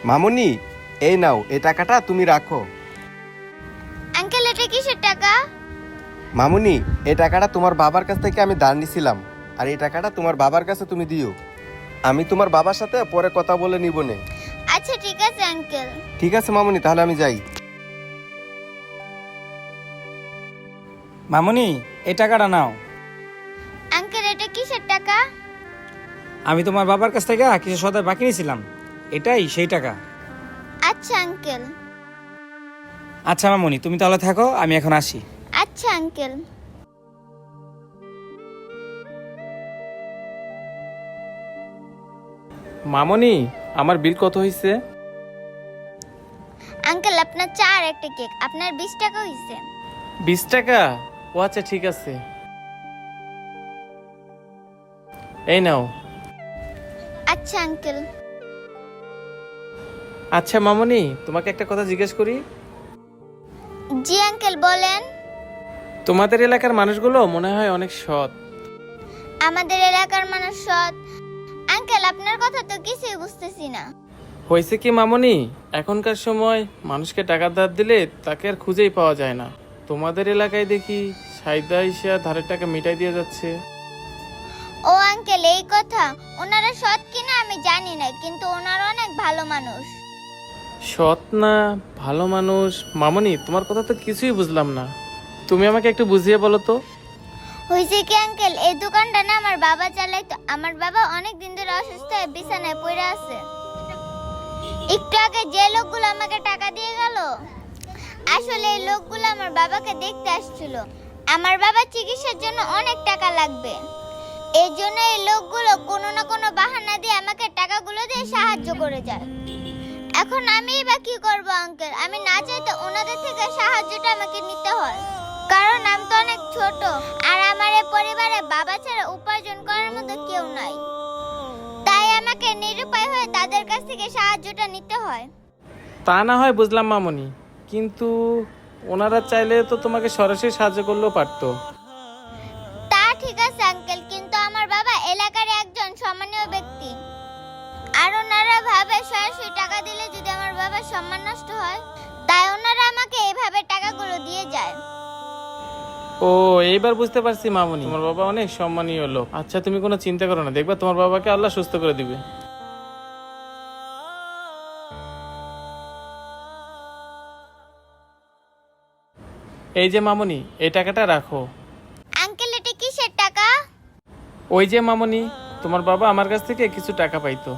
মামুনি, এই নাও, এই টাকাটা তুমি রাখো। আঙ্কেল এটা কিসের টাকা? মামুনি, এই টাকাটা তোমার বাবার কাছ থেকে আমি ধার নিছিলাম, আর এই টাকাটা তোমার বাবার কাছে তুমি দিও। আমি তোমার বাবার সাথে পরে কথা বলে নিব নে। আচ্ছা ঠিক আছে আঙ্কেল। ঠিক আছে মামুনি, তাহলে আমি যাই। মামুনি, এই টাকাটা নাও। আঙ্কেল এটা কিসের টাকা? আমি তোমার বাবার কাছ থেকে কিছু সদাই বাকি নিয়েছিলাম, এটাই সেই টাকা। আচ্ছা আঙ্কেল। আচ্ছা মামুনি, তুমি তাহলে থাকো, আমি এখন আসি। আচ্ছা আঙ্কেল। মামনি, আমার বিল কত হয়েছে? আঙ্কেল আপনার চা আর একটা কেক, আপনার 20 টাকা হইছে। 20 টাকা? ও আচ্ছা ঠিক আছে, এই নাও। আচ্ছা আঙ্কেল। আচ্ছা মামনি, তোমাকে একটা কথা জিজ্ঞেস করি। জি আঙ্কেল বলেন। তোমাদের এলাকার মানুষগুলো মনে হয় অনেক সৎ। আমাদের এলাকার মানুষ সৎ? আঙ্কেল আপনার কথা তো কিছুই বুঝতেছি না। হয়েছে কি মামনি, এখনকার সময় মানুষকে টাকা ধার দিলে তাকে আর খুঁজেই পাওয়া যায় না। তোমাদের এলাকায় দেখি সাইদা ইসা ধারের টাকা মিটাই দিয়ে যাচ্ছে। ও আঙ্কেল এই কথা, ওনারা সৎ কিনা আমি জানি না, কিন্তু ওনারা অনেক ভালো মানুষ। সৎ না ভালো মানুষ? মামনি, তোমার কথা তো কিছুই বুঝলাম না, তুমি আমাকে একটু বুঝিয়ে বলো তো। হইছে কি আঙ্কেল, এই দোকানটা না আমার বাবা চালাইতো। আমার বাবা অনেক দিন ধরে অসুস্থ হয়ে বিছানায় পড়ে আছে। একটু আগে যে লোকগুলো আমাকে টাকা দিয়ে গেল, আসলে এই লোকগুলো আমার বাবাকে দেখতে আসছিল। আমার বাবার চিকিৎসার জন্য অনেক টাকা লাগবে, এই জন্য এই লোকগুলো কোনো না কোনো বাহানা দিয়ে আমাকে টাকাগুলো দিয়ে সাহায্য করে যায়। এখন আমি বা কি করব আঙ্কেল? আমি না চাইতে ওনাদের থেকে সাহায্যটা আমাকে নিতে হয়, কারণ আমি তো অনেক ছোট, আর আমার এই পরিবারে বাবা ছাড়া উপার্জন করার মতো কেউ নাই। তাই আমাকে নিরুপায় হয়ে তাদের কাছ থেকে সাহায্যটা নিতে হয়। তা না হয় বুঝলাম মামনি, কিন্তু ওনারা চাইলে তো তোমাকে সরাসরি সাহায্য করলেও পারতো। তা ঠিক আছে আঙ্কেল, কিন্তু আমার বাবা এলাকার একজন সম্মানীয় ব্যক্তি, আর ওনারা ভাবে সরাসরি টাকা দিলে যদি আমার বাবার সম্মান নষ্ট হয়, তাই ওনারা আমাকে এইভাবে টাকাগুলো দিয়ে যায়। ও, এইবার বুঝতে পারছি মামনি, তোমার বাবা অনেক সম্মানীয় লোক। আচ্ছা তুমি কোনো চিন্তা করো না, দেখবা তোমার বাবাকে আল্লাহ সুস্থ করে দিবে। এই যে মামনি, এই টাকাটা রাখো। আঙ্কেল এটা কিসের টাকা? ওই যে মামনি, তোমার বাবা আমার কাছ থেকে কিছু টাকা পাইতো।